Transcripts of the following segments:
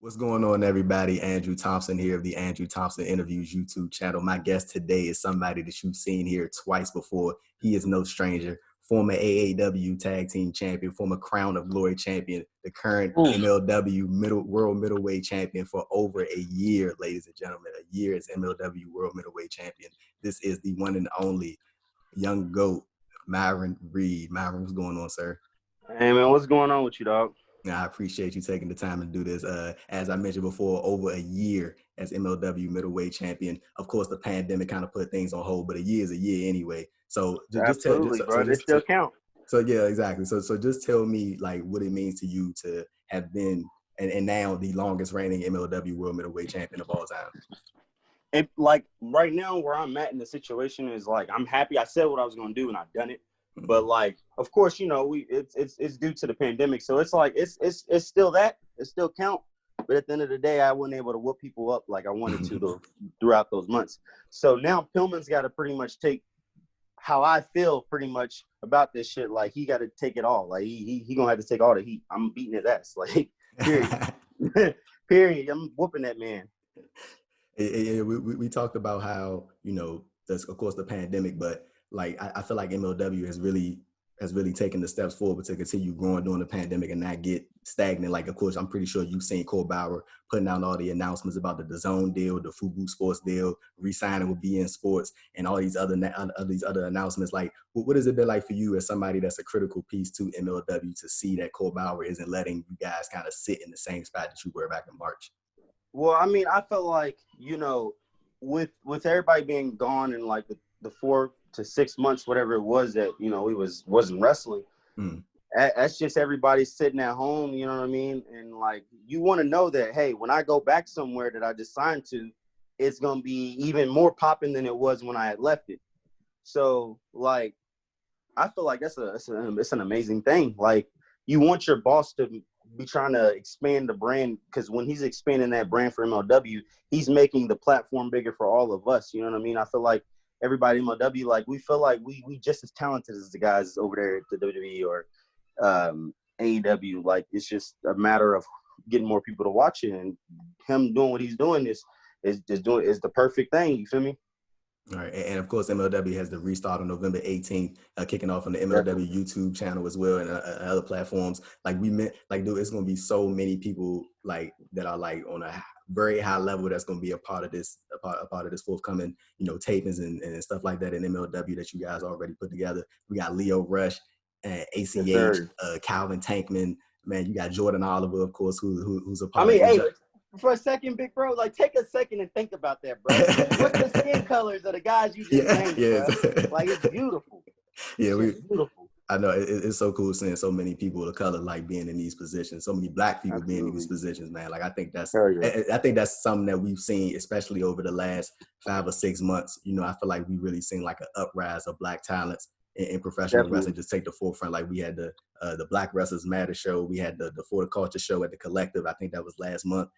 What's going on, everybody? Andrew Thompson here of the Andrew Thompson Interviews YouTube channel. My guest today is somebody that you've seen here twice before. He is no stranger. Former AEW Tag Team Champion, former Crown of Glory Champion, the current MLW World Middleweight Champion for over a year, ladies and gentlemen. A year as MLW World Middleweight Champion. This is the one and only young GOAT, Myron Reed. Myron, what's going on, sir? Hey, man, what's going on with you, dog? I appreciate you taking the time to do this. As I mentioned before, over a year as MLW middleweight champion. Of course, the pandemic kind of put things on hold, but a year is a year anyway. So They still count. So yeah, exactly. So just tell me like what it means to you to have been and now the longest reigning MLW World Middleweight Champion of all time. And like right now, where I'm at in the situation is like I'm happy. I said what I was going to do, and I've done it. But like, of course, you know, it's due to the pandemic, so it's like it's still that it still count. But at the end of the day, I wasn't able to whoop people up like I wanted to throughout those months. So now Pillman's got to pretty much take how I feel pretty much about this shit. Like he got to take it all. Like he gonna have to take all the heat. I'm beating his ass. Like period. Period. I'm whooping that man. We talked about how, you know, there's of course the pandemic, but like I feel like MLW has really taken the steps forward to continue growing during the pandemic and not get stagnant. Like, of course, I'm pretty sure you've seen Cole Bauer putting out all the announcements about the DAZN deal, the Fubu Sports deal, re-signing with BN Sports, and all these other announcements. Like, what has it been like for you as somebody that's a critical piece to MLW to see that Cole Bauer isn't letting you guys kind of sit in the same spot that you were back in March? Well, I mean, I felt like, you know, with everybody being gone in like the 4 to 6 months, whatever it was that, you know, wasn't wrestling. That's just everybody sitting at home, you know what I mean? And like, you want to know that, hey, when I go back somewhere that I just signed to, it's going to be even more popping than it was when I had left it. So like, I feel like it's an amazing thing. Like, you want your boss to be trying to expand the brand, because when he's expanding that brand for MLW, he's making the platform bigger for all of us. You know what I mean? I feel like everybody in MLW, like, we feel like we just as talented as the guys over there at the WWE or AEW. Like, it's just a matter of getting more people to watch it, and him doing what he's doing is the perfect thing. You feel me? All right, and of course, MLW has the restart on November 18th, kicking off on the MLW YouTube channel as well and other platforms. Like dude, it's gonna be so many people like that are like on a very high level that's gonna be a part of this, a part of this forthcoming, you know, tapings and stuff like that in MLW that you guys already put together. We got Leo Rush, ACH, Calvin Tankman. Man, you got Jordan Oliver, of course, who's a part. I mean, hey, for a second, big bro, like, take a second and think about that, bro. What's the skin colors of the guys you just named, bro? Like, it's beautiful. Yeah, it's beautiful. I know it's so cool seeing so many people of color like being in these positions, so many black people being in these positions, man. Like, I think that's something that we've seen, especially over the last 5 or 6 months. You know, I feel like we really seen like an uprise of black talents in professional wrestling just take the forefront. Like, we had the Black Wrestlers Matter show, we had the For the Culture show at the Collective. I think that was last month.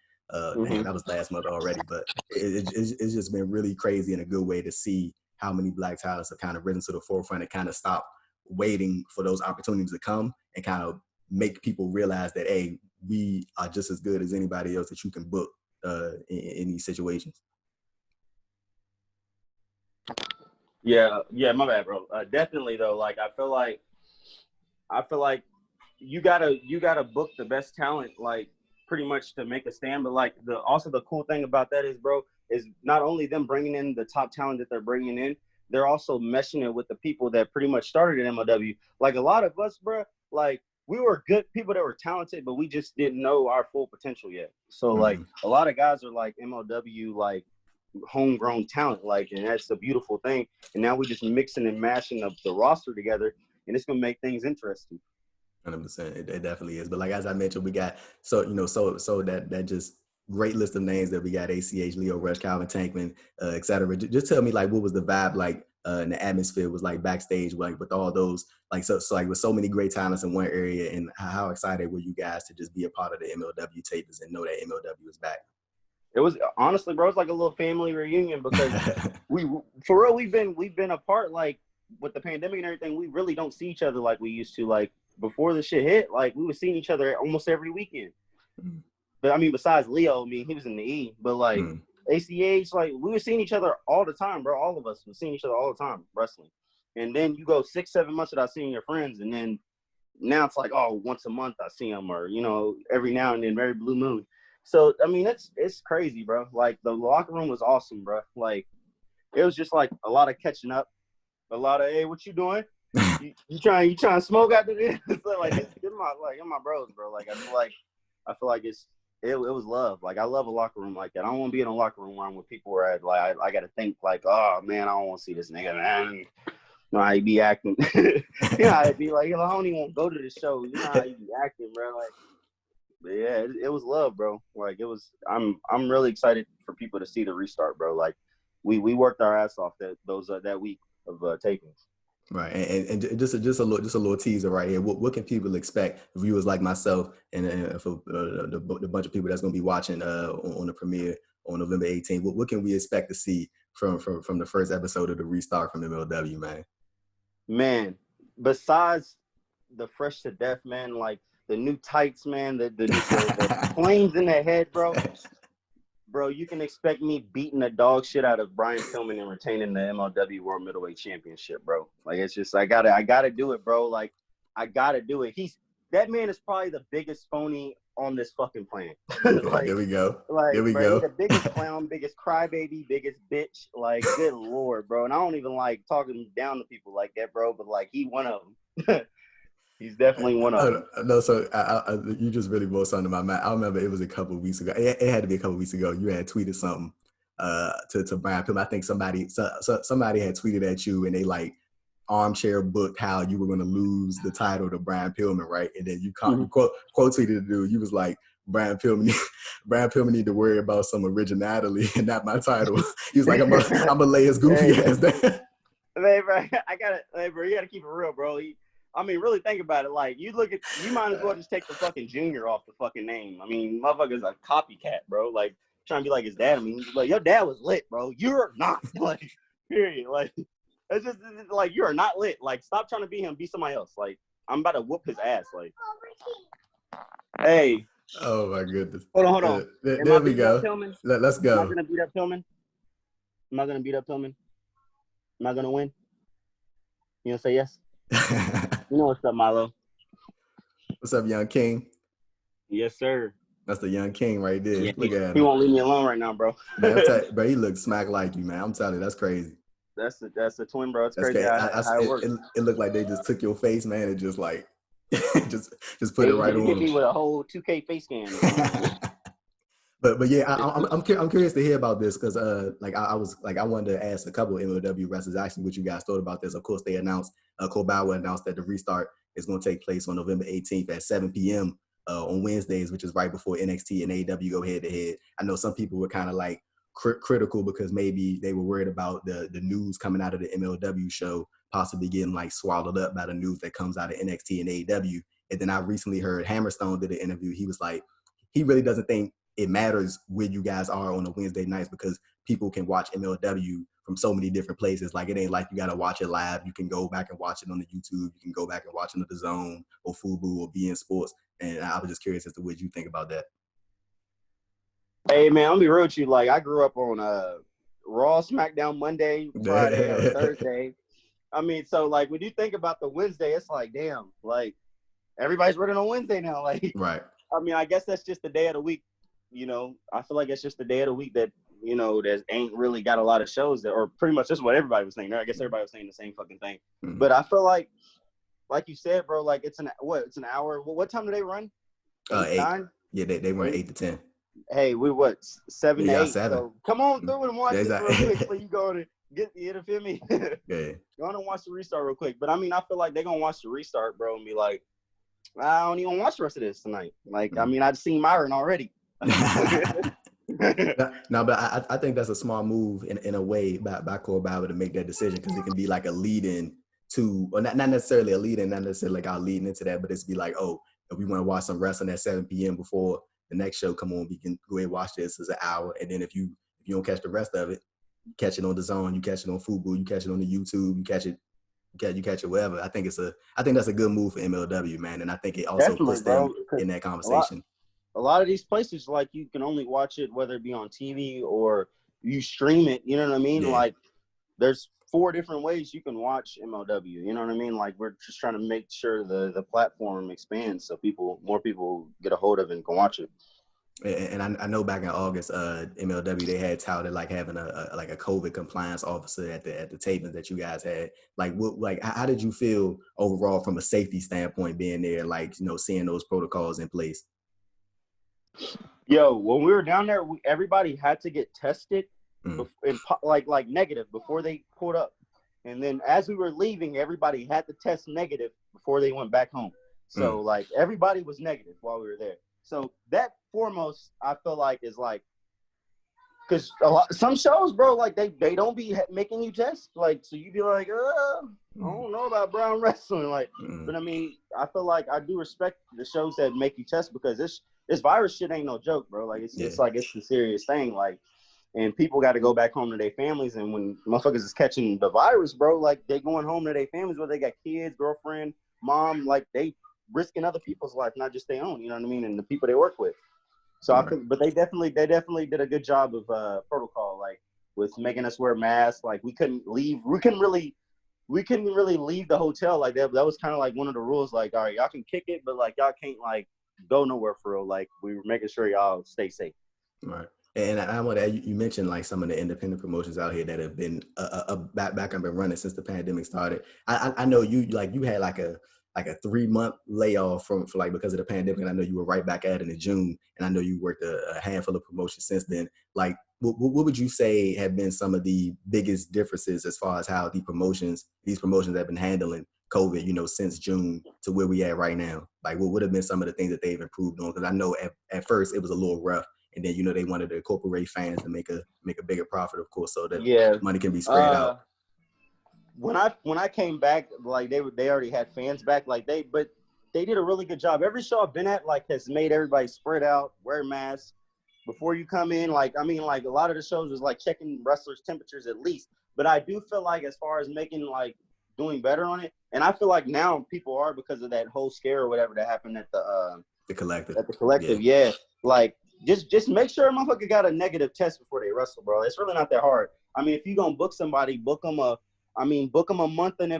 Man, that was last month already, but it's just been really crazy in a good way to see how many black talents have kind of risen to the forefront and kind of stopped waiting for those opportunities to come and kind of make people realize that, hey, we are just as good as anybody else that you can book in these situations. Yeah, my bad, bro. Definitely though. Like, I feel like you gotta book the best talent, like, pretty much to make a stand. But like, the cool thing about that is, bro, is not only them bringing in the top talent that they're bringing in, they're also meshing it with the people that pretty much started in MLW. Like, a lot of us, bro, like, we were good people that were talented, but we just didn't know our full potential yet. So like, a lot of guys are like MLW, like, homegrown talent, like, and that's a beautiful thing. And now we're just mixing and mashing up the roster together, and it's gonna make things interesting. 100%, it definitely is. But like, as I mentioned, we got so that just great list of names that we got: ACH, Leo Rush, Calvin Tankman, etc. Just tell me, like, what was the vibe like and the atmosphere was like backstage, like with all those, like, so like with so many great talents in one area, and how excited were you guys to just be a part of the MLW tapers and know that MLW is back? It was, honestly, bro, it's like a little family reunion, because for real, we've been apart, like, with the pandemic and everything. We really don't see each other like we used to. Like, before the shit hit, like, we were seeing each other almost every weekend. but I mean, besides Leo, I mean, he was in the E, but like ACH, like we were seeing each other all the time, bro. All of us were seeing each other all the time wrestling. And then you go 6-7 months without seeing your friends, and then now it's like, oh, once a month I see them, or you know, every now and then, very blue moon. So I mean, it's crazy, bro. Like the locker room was awesome, bro. Like it was just like a lot of catching up, a lot of, hey, what you doing? you trying to smoke after this? So like it's my bros, bro. Like I feel like it was love. Like I love a locker room like that. I don't want to be in a locker room where I'm with people where I got to think like, oh man, I don't want to see this nigga, man. You know how he be acting. You know how he be like, I don't even want to go to the show. You know how he be acting, bro. Like, but yeah, it was love, bro. Like it was. I'm really excited for people to see the restart, bro. Like we worked our ass off that week of tapings. Right, and just a little teaser right here. What can people expect? Viewers like myself and for the bunch of people that's going to be watching on the premiere on November 18th. What can we expect to see from the first episode of the restart from MLW, man? Man, besides the fresh to death, man, like the new tights, man, the flames in the head, bro. Bro, you can expect me beating the dog shit out of Brian Pillman and retaining the MLW World Middleweight Championship, bro. Like it's just I gotta do it, bro. Like I gotta do it. That man is probably the biggest phony on this fucking planet. Like, there we go. Like, there we bro, go. He's the biggest clown, biggest crybaby, biggest bitch. Like, good lord, bro. And I don't even like talking down to people like that, bro. But like, he one of them. He's definitely one of them. No, so you just really brought something to my mind. I remember it was a couple of weeks ago. It had to be a couple of weeks ago. You had tweeted something to Brian Pillman. I think somebody had tweeted at you, and they like armchair booked how you were going to lose the title to Brian Pillman, right? And then you quote tweeted the dude. You was like, Brian Pillman need to worry about some originality and not my title. He was like, I'm gonna lay his goofy ass down. Hey, bro, bro, you gotta keep it real, bro. I mean, really think about it. Like, you might as well just take the fucking junior off the fucking name. I mean, motherfucker's a copycat, bro. Like, trying to be like his dad. I mean, like, your dad was lit, bro. You're not. Like, period. Like, it's just like, you are not lit. Like, stop trying to be him. Be somebody else. Like, I'm about to whoop his ass. Like, hey. Oh, my goodness. Hold on. There we go. Let's go. Am I going to beat up Pillman? Am I going to win? You going to say yes? You know what's up, Milo? What's up, young king? Yes, sir. That's the young king right there. Yeah, Look at him. He won't leave me alone right now, bro. Man, bro, he looks smack like you, man. I'm telling you, that's crazy. That's the twin, bro. It's crazy how it works. It looked like they just took your face, man, and just like just put it right on. Hit me with a whole 2K face scan. But yeah, I'm curious to hear about this because I wanted to ask a couple of MLW wrestlers actually what you guys thought about this. Of course, they announced Kobawa announced that the restart is going to take place on November 18th at 7 p.m. On Wednesdays, which is right before NXT and AEW go head to head. I know some people were kind of like critical because maybe they were worried about the news coming out of the MLW show possibly getting like swallowed up by the news that comes out of NXT and AEW. And then I recently heard Hammerstone did an interview. He was like, he really doesn't think it matters where you guys are on a Wednesday nights because people can watch MLW from so many different places. Like, it ain't like you got to watch it live. You can go back and watch it on the YouTube. You can go back and watch it on the Zone or Fubu or BN Sports. And I was just curious as to what you think about that. Hey, man, I'm going to be real with you. Like, I grew up on Raw, SmackDown, Monday, Friday, or Thursday. I mean, so, like, when you think about the Wednesday, it's like, damn, like, everybody's working on Wednesday now. Like, right. I mean, I guess that's just the day of the week. You know, I feel like it's just the day of the week that, you know, that ain't really got a lot of shows that, or pretty much that's what everybody was saying. I guess everybody was saying the same fucking thing. Mm-hmm. But I feel like you said, bro, like it's an hour. What time do they run? 8. 9? Yeah, they run 8 to 10. Hey, we 7 to 8. 7. So come on through and watch it real quick before you go to you feel me? Yeah. Go on and watch the restart real quick. But I mean, I feel like they're gonna watch the restart, bro, and be like, I don't even watch the rest of this tonight. Like, I mean, I've seen Myron already. No, but I think that's a smart move in a way by Kobawa to make that decision because it can be like a lead-in to, or not necessarily a lead-in, not necessarily like I'll lead into that, but it's be like, oh, if we want to watch some wrestling at 7 p.m. before the next show come on, we can go ahead and watch this as an hour, and then if you don't catch the rest of it, you catch it on the Zone, you catch it on Fubu, you catch it on the YouTube, you catch it wherever. I think that's a good move for MLW, man, and I think it also puts them in that conversation. a lot of these places, like, you can only watch it whether it be on TV or you stream it. You know what I mean? Yeah. Like, there's 4 different ways you can watch MLW. You know what I mean? Like, we're just trying to make sure the platform expands so more people get a hold of it and can watch it. And I know back in August, MLW, they had touted like having a COVID compliance officer at the tapings that you guys had. Like, how did you feel overall from a safety standpoint being there? Like, you know, seeing those protocols in place. Yo, when we were down there, everybody had to get tested, like negative before they pulled up, and then as we were leaving, everybody had to test negative before they went back home. So like, everybody was negative while we were there. So that foremost, I feel like, is like, because some shows, bro, like they don't be making you test, like, so you be like, I don't know about brown wrestling, like, but I mean, I feel like I do respect the shows that make you test, because this virus shit ain't no joke, bro. Like, it's like, it's a serious thing, like, and people got to go back home to their families, and when motherfuckers is catching the virus, bro, like, they going home to their families where they got kids, girlfriend, mom, like, they risking other people's life, not just their own, you know what I mean, and the people they work with. So I think, but they definitely did a good job of protocol, like, with making us wear masks. Like, we couldn't really leave the hotel like that. That was kind of like one of the rules. Like, all right, y'all can kick it, but like, y'all can't like go nowhere for real. Like, we were making sure y'all stay safe. Right. And I want to add, you mentioned like some of the independent promotions out here that have been back up and running since the pandemic started. I know you had like a 3-month layoff for like, because of the pandemic, and I know you were right back at it in June, and I know you worked a handful of promotions since then. Like, what would you say have been some of the biggest differences as far as how these promotions have been handling COVID, you know, since June to where we at right now? Like, what would have been some of the things that they've improved on? Because I know at first it was a little rough, and then, you know, they wanted to incorporate fans to make a bigger profit, of course, so that money can be spread out. When I came back, like, they already had fans back, like, but they did a really good job. Every show I've been at, like, has made everybody spread out, wear masks before you come in. Like, I mean, like, a lot of the shows was like checking wrestlers' temperatures at least. But I do feel like, as far as making, like, doing better on it, and I feel like now people are, because of that whole scare or whatever that happened at the collective. At the collective, yeah. Like, just make sure a motherfucker got a negative test before they wrestle, bro. It's really not that hard. I mean, if you gonna book somebody, book them a month in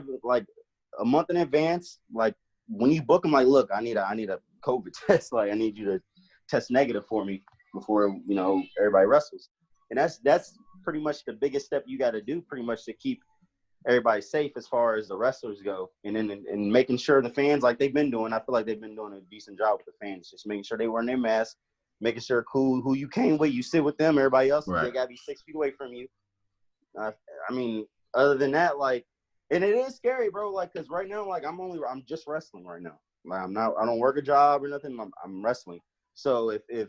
advance. Like, when you book them, like, look, I need a COVID test. Like, I need you to test negative for me before, you know, everybody wrestles. And that's pretty much the biggest step you got to do, pretty much, to keep everybody safe as far as the wrestlers go. And then and making sure the fans, like they've been doing, I feel like they've been doing a decent job with the fans, just making sure they wearing their masks, making sure who you came with, you sit with them. Everybody else, right, they got to be 6 feet away from you. I mean, other than that, like, and it is scary, bro. Like, cause right now, like, I'm just wrestling right now. Like, I don't work a job or nothing. I'm wrestling. So if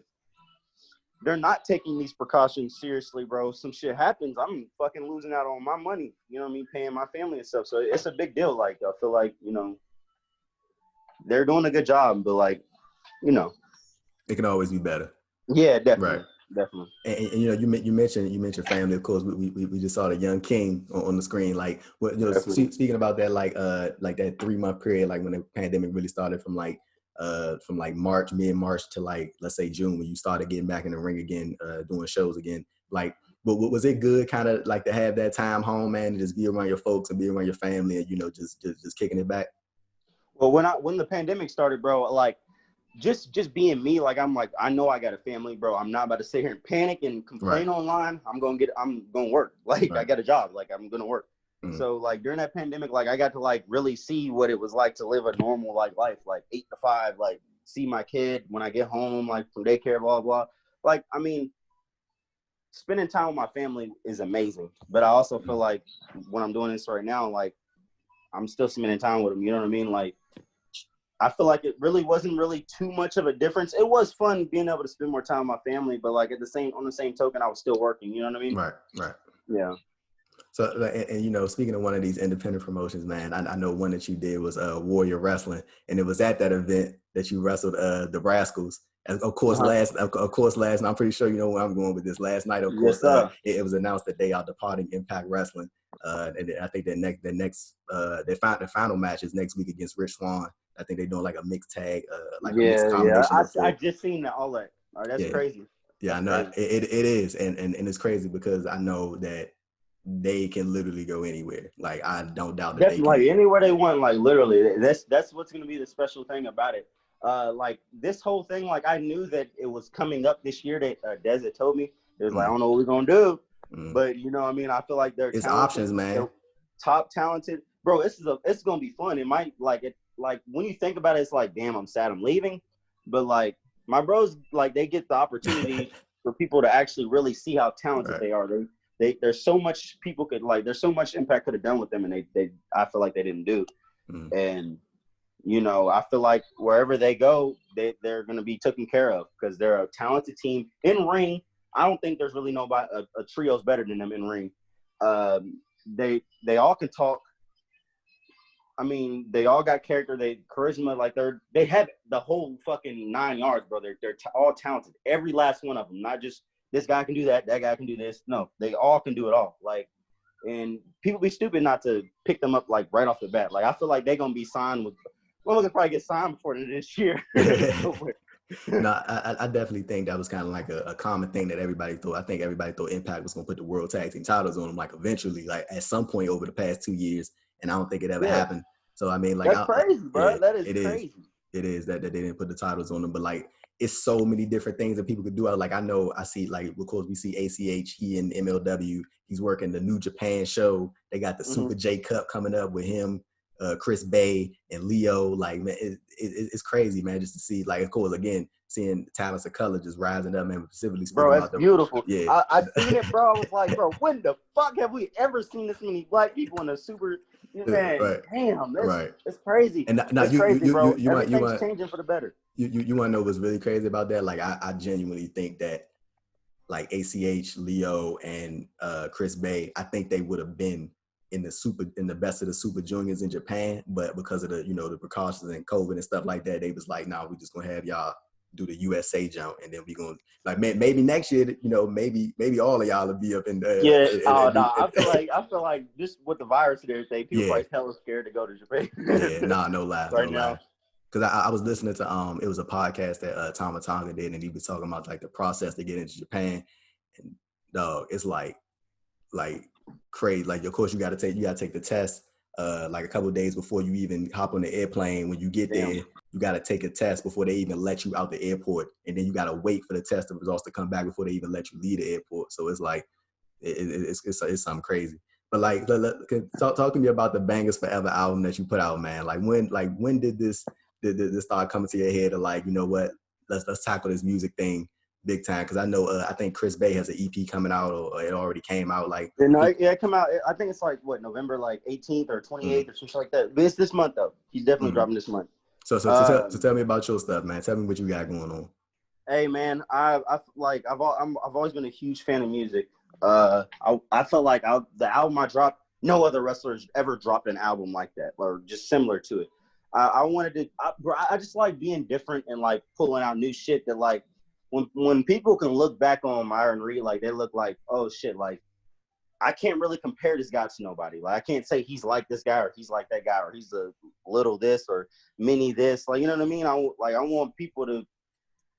they're not taking these precautions seriously, bro, some shit happens, I'm fucking losing out on my money. You know what I mean? Paying my family and stuff. So it's a big deal. Like, I feel like, you know, they're doing a good job, but, like, you know, it can always be better. Yeah, definitely. Right. Definitely. And you know, you mentioned family. Of course, we just saw the young king on the screen. Like, you know, speaking about that, like that 3-month period, like when the pandemic really started, from mid-March to, like, let's say June, when you started getting back in the ring again, doing shows again. Like, but was it good, kind of like, to have that time home, man, and just be around your folks and be around your family, and, you know, just kicking it back? Well, when the pandemic started, bro, like, just being me, like, I'm like, I know I got a family, bro. I'm not about to sit here and panic and complain online. I'm gonna work. Like, I got a job. Like, I'm gonna work. Mm-hmm. So, like, during that pandemic, like, I got to, like, really see what it was like to live a normal, like, life, like 8 to 5, like, see my kid when I get home, like, from daycare, blah, blah. Like, I mean, spending time with my family is amazing. But I also feel like when I'm doing this right now, like, I'm still spending time with them. You know what I mean? Like, I feel like it really wasn't really too much of a difference. It was fun being able to spend more time with my family, but, like, on the same token, I was still working. You know what I mean? Right. Yeah. So, and you know, speaking of one of these independent promotions, man, I know one that you did was Warrior Wrestling, and it was at that event that you wrestled the Rascalz. And of course, last night, I'm pretty sure you know where I'm going with this. Last night, of course, it was announced that they are departing Impact Wrestling, and I think the final match is next week against Rich Swann I think they're doing like a mixed tag, like a mixed combination. I just seen that, all that. That's crazy. Yeah, I know it is, and it's crazy because I know that they can literally go anywhere. Like I don't doubt that they can. Like anywhere they want. Like literally, that's what's gonna be the special thing about it. Like this whole thing, like I knew that it was coming up this year. That Des had told me it was like I don't know what we're gonna do, but you know what I mean. I feel like they're options, man. They're top talented, bro. It's gonna be fun. It might like when you think about it, it's like damn, I'm sad I'm leaving, but like my bros, like they get the opportunity for people to actually really see how talented they are. There's so much people could like. There's so much impact could have done with them, and I feel like they didn't do. And you know, I feel like wherever they go, they're going to be taken care of because they're a talented team in ring. I don't think there's really nobody a trio's better than them in ring. They all can talk. I mean, they all got character. Charisma. Like they have the whole fucking 9 yards, bro. They're all talented. Every last one of them. Not just this guy can do that guy can do this. No, they all can do it all. Like, and people be stupid not to pick them up like right off the bat. Like, I feel like they're gonna be signed with. Well, they probably get signed before this year. No, I definitely think that was kind of like a common thing that everybody thought. I think everybody thought Impact was gonna put the World Tag Team titles on them like eventually, like at some point over the past 2 years, and I don't think it ever happened. So I mean, like that's crazy, bro. That is crazy. It is that they didn't put the titles on them, but like it's so many different things that people could do. Like I see, like of course we see ACH, he in MLW, he's working the New Japan show. They got the Super J Cup coming up with him, Chris Bay and Leo. Like man, it's crazy, man, just to see. Like of course, again, seeing talents of color just rising up, man. Specifically, bro, that's beautiful. Yeah, I seen it, bro. I was like, bro, when the fuck have we ever seen this many black people in a super? Man, damn, that's crazy. And now bro. Everything's changing for the better. You want to know what's really crazy about that? Like I genuinely think that like ACH, Leo, and Chris Bay, I think they would have been in the best of the Super Juniors in Japan, but because of the the precautions and COVID and stuff like that, they was like, nah, we just gonna have y'all do the USA jump, and then we gonna like maybe next year, maybe all of y'all will be up in there. Yeah, I feel like just with the virus and everything, people are hella scared to go to Japan. No lie. Right now. Because I was listening to it was a podcast that Tama Tonga did, and he was talking about like the process to get into Japan, and dog, it's like crazy. Like of course you gotta take the test like a couple of days before you even hop on the airplane. When you get there, you gotta take a test before they even let you out the airport, and then you gotta wait for the test results to come back before they even let you leave the airport. So it's like it's something crazy. But like talk to me about the Bangers Forever album that you put out, man. Like when did this start coming to your head of like, you know what, let's tackle this music thing big time? Because I know I think Chris Bay has an EP coming out, or it already came out. Like it come out. I think it's like what, November like 18th or 28th or something like that. But it's this month though. He's definitely dropping this month. So tell me about your stuff, man. Tell me what you got going on. Hey man, I've always been a huge fan of music. I felt like the album I dropped, no other wrestlers ever dropped an album like that or just similar to it. I wanted to, I just like being different and like pulling out new shit that like when people can look back on Myron Reed, like they look like, oh shit, like I can't really compare this guy to nobody. Like I can't say he's like this guy or he's like that guy or he's a little this or mini this. Like, you know what I mean? I want people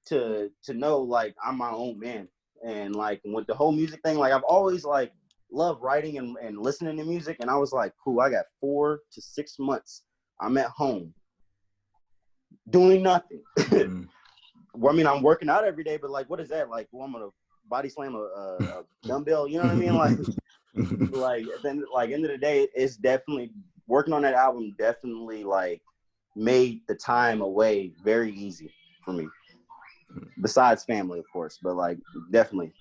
to know like I'm my own man. And like with the whole music thing, like I've always like loved writing and listening to music. And I was like, cool, I got 4 to 6 months. I'm at home doing nothing. Well, I mean, I'm working out every day, but like, what is that? Like, well, I'm gonna body slam a dumbbell. You know what I mean? Like then, like, end of the day, it's definitely working on that album. Definitely like made the time away very easy for me. Besides family, of course, but like definitely.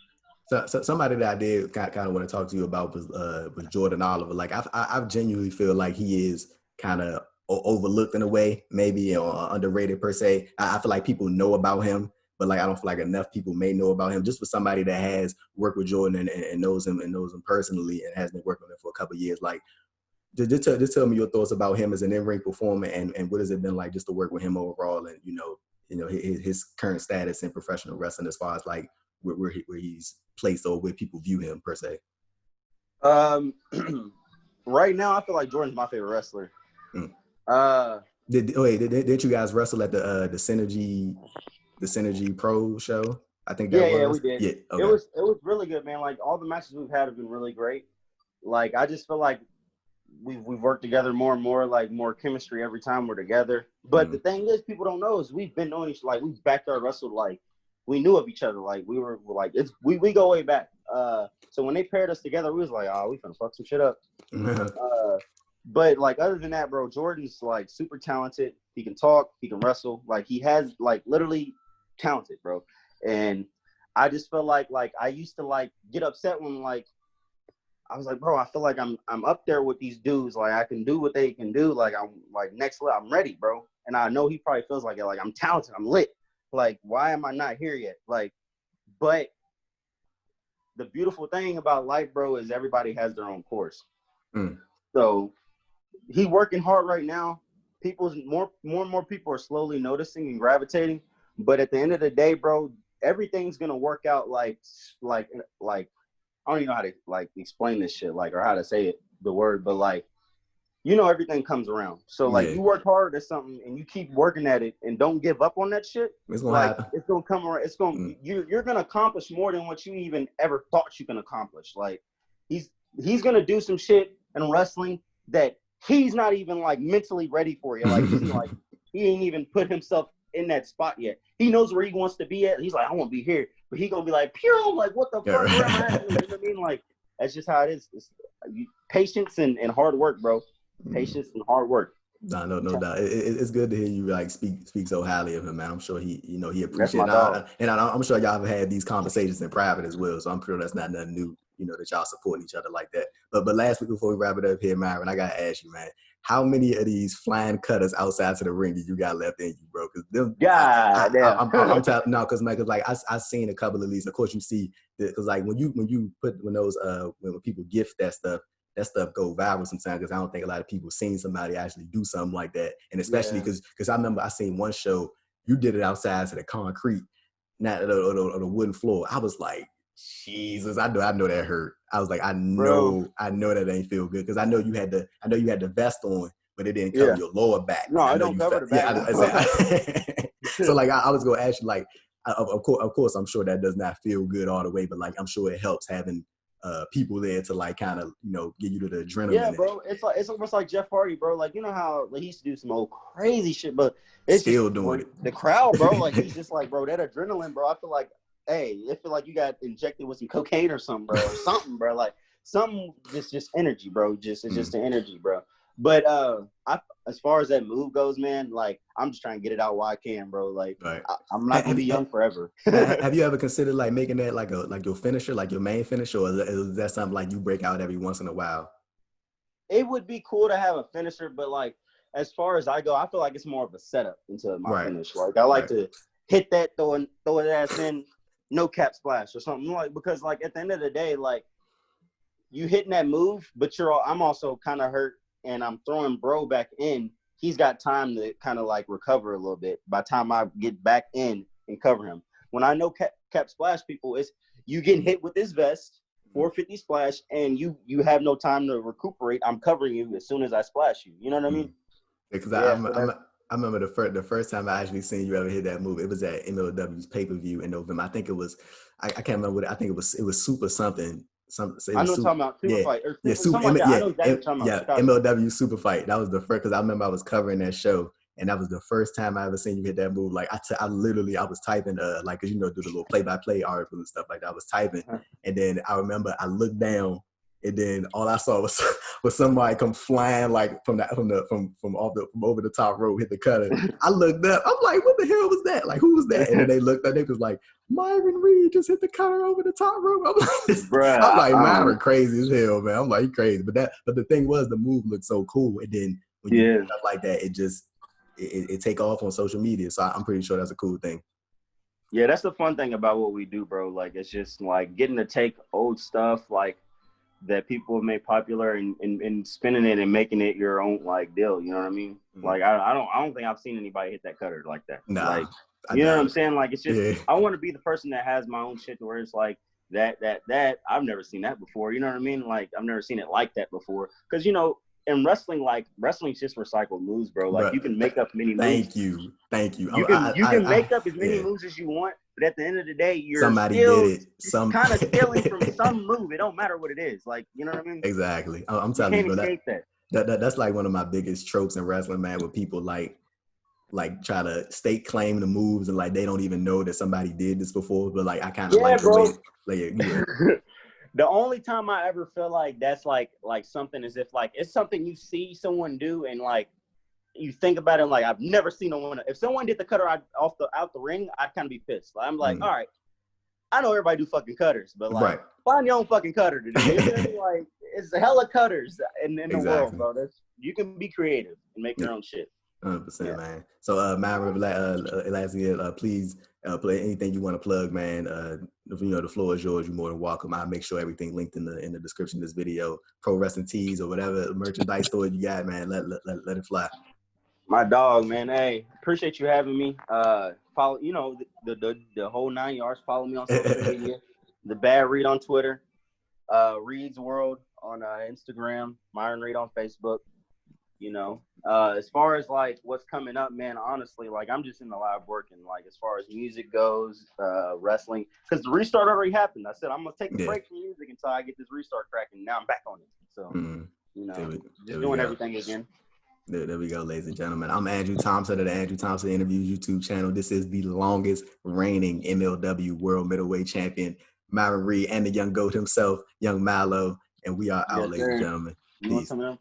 So somebody that I did kind of want to talk to you about was Jordan Oliver. Like I genuinely feel like he is kind of overlooked in a way, maybe, or underrated per se. I feel like people know about him, but like I don't feel like enough people may know about him. Just for somebody that has worked with Jordan and knows him personally and has been working with him for a couple of years, like just tell me your thoughts about him as an in-ring performer and what has it been like just to work with him overall, and you know his current status in professional wrestling as far as like where he's placed or where people view him per se. Right now I feel like Jordan's my favorite wrestler. Did you guys wrestle at the Synergy Pro show? I think that was. Yeah, we did. Yeah, okay. It was really good, man. Like all the matches we've had have been really great. Like I just feel like we've worked together more and more, like more chemistry every time we're together. But the thing is, people don't know is we've been knowing each, like we've backyard wrestled, like we knew of each other, like we were like we go way back. So when they paired us together, we was like, oh, we finna fuck some shit up. But like other than that, bro, Jordan's like super talented. He can talk, he can wrestle, like he has like literally talented, bro. And I just feel like I used to like get upset when like I was like, bro, I feel like I'm up there with these dudes. Like I can do what they can do. Like I'm like next level. I'm ready, bro. And I know he probably feels like it. Like I'm talented. I'm lit. Like why am I not here yet? Like, but the beautiful thing about life, bro, is everybody has their own course. So he working hard right now. People's more and more people are slowly noticing and gravitating. But at the end of the day, bro, everything's gonna work out like I don't even know how to like explain this shit, like, or how to say it, the word, but like, you know, everything comes around. So like you work hard at something and you keep working at it and don't give up on that shit. It's gonna happen. It's gonna come around. It's gonna you're gonna accomplish more than what you even ever thought you can accomplish. Like he's gonna do some shit in wrestling that he's not even like mentally ready for yet. Like he ain't even put himself in that spot yet. He knows where he wants to be at. He's like, I want to be here, but he gonna be like, pure, like what the fuck? Where am I at? You know what I mean? Like that's just how it is. It's patience and hard work, bro. Patience and hard work. No doubt. It's good to hear you like speak so highly of him, man. I'm sure he appreciates it. And I'm sure y'all have had these conversations in private as well. So I'm sure that's not nothing new, you know, that y'all supporting each other like that. But last week before we wrap it up here, Myron, I gotta ask you, man, how many of these flying cutters outside to the ring did you got left in you, bro? Because them, I'm telling no, because like I seen a couple of these. Of course, you see because like when people gift that stuff go viral sometimes, because I don't think a lot of people seen somebody actually do something like that. And especially because I remember I seen one show, you did it outside to the concrete, not on the wooden floor. I was like, Jesus, I know that hurt. I was like, I know that ain't feel good, because I know you had the vest on, but it didn't cover your lower back. No, I don't cover the back. So like I was gonna ask you, like, of course, I'm sure that does not feel good all the way, but like I'm sure it helps having people there to like kind of, you know, get you to the adrenaline. Yeah, bro. It's almost like Jeff Hardy, bro. Like, you know how like, he used to do some old crazy shit, but it's still just, doing it. The crowd, bro. Like he's just like, bro, that adrenaline, bro. I feel like, I feel like you got injected with some cocaine or something, bro, or something, bro. Like something, just energy, bro. It's just the energy, bro. But as far as that move goes, man, like I'm just trying to get it out while I can, bro. Like I'm not gonna be young forever. Have you ever considered like making that like your finisher, like your main finisher, or is that something like you break out every once in a while? It would be cool to have a finisher, but like as far as I go, I feel like it's more of a setup into my finish. Like I like to hit that, throw it ass in, no cap splash or something, like, because like at the end of the day, like you hitting that move, but I'm also kind of hurt. And I'm throwing bro back in, he's got time to kind of like recover a little bit by the time I get back in and cover him. When I know cap splash people, it's you getting hit with this vest, 450 splash, and you have no time to recuperate. I'm covering you as soon as I splash you. You know what I mean? Because I remember the first time I actually seen you ever hit that move. It was at MLW's pay-per-view in November. I think it was, I can't remember what, I think it was super something. I know what you're talking about, Super Fight. Or something like that. I know exactly what you're talking about. MLW Super Fight. That was the first, because I remember I was covering that show, and that was the first time I ever seen you hit that move. Like I was typing, like, cause you know, do the little play-by-play articles and stuff like that. I was typing, and then I remember I looked down, and then all I saw was somebody come flying like from over the top rope, hit the cutter. I looked up, I'm like, what the hell was that? Like, who was that? And then they looked up, they was like, Myron Reed just hit the cutter over the top rope. I'm like, Myron crazy as hell, man. I'm like, crazy. But the thing was, the move looked so cool, and then when you do stuff like that, it take off on social media. So I'm pretty sure that's a cool thing. Yeah, that's the fun thing about what we do, bro. Like, it's just like getting to take old stuff like that people have made popular and spinning it and making it your own like deal. You know what I mean? Mm-hmm. Like I don't think I've seen anybody hit that cutter like that. Nah, like you know what I'm saying? Like it's just I want to be the person that has my own shit to where it's like that I've never seen that before. You know what I mean? Like I've never seen it like that before. Because you know in wrestling, like wrestling's just recycled moves, bro. Like you can make up many moves. Thank you. You can make up as many moves as you want, but at the end of the day, you're somebody still did it. Kind of stealing from some move. It don't matter what it is. Like, you know what I mean? Exactly. I'm telling you, bro. That's like one of my biggest tropes in wrestling, man. Where people like try to state claim the moves and like they don't even know that somebody did this before. But like I kind of like the way. Like, the only time I ever feel like that's like something is if like it's something you see someone do and like you think about it, like I've never seen no one. If someone did the cutter out the ring, I'd kind of be pissed. I'm like, all right, I know everybody do fucking cutters, but like find your own fucking cutter to do. You know? Like it's a hella cutters in the world, bro. You can be creative and make your own shit. 100%, man. So, Myron, lastly, please play anything you want to plug, man. The floor is yours. You're more than welcome. I'll make sure everything linked in the description of this video. Pro wrestling tees or whatever merchandise store you got, man. Let it fly. My dog, man. Hey, appreciate you having me. Follow, the whole 9 yards. Follow me on social media. The Bad Reed on Twitter. Reed's World on Instagram. Myron Reed on Facebook. As far as like what's coming up, man, honestly, like I'm just in the lab working, like as far as music goes, wrestling, because the restart already happened. I said I'm gonna take a break from music until I get this restart cracking. Now I'm back on it. So just doing everything again. There we go, ladies and gentlemen. I'm Andrew Thompson of the Andrew Thompson Interviews YouTube channel. This is the longest reigning MLW World Middleweight Champion, Myron Reed, and the young GOAT himself, young Mallow, and we are out, ladies and gentlemen. You want something else?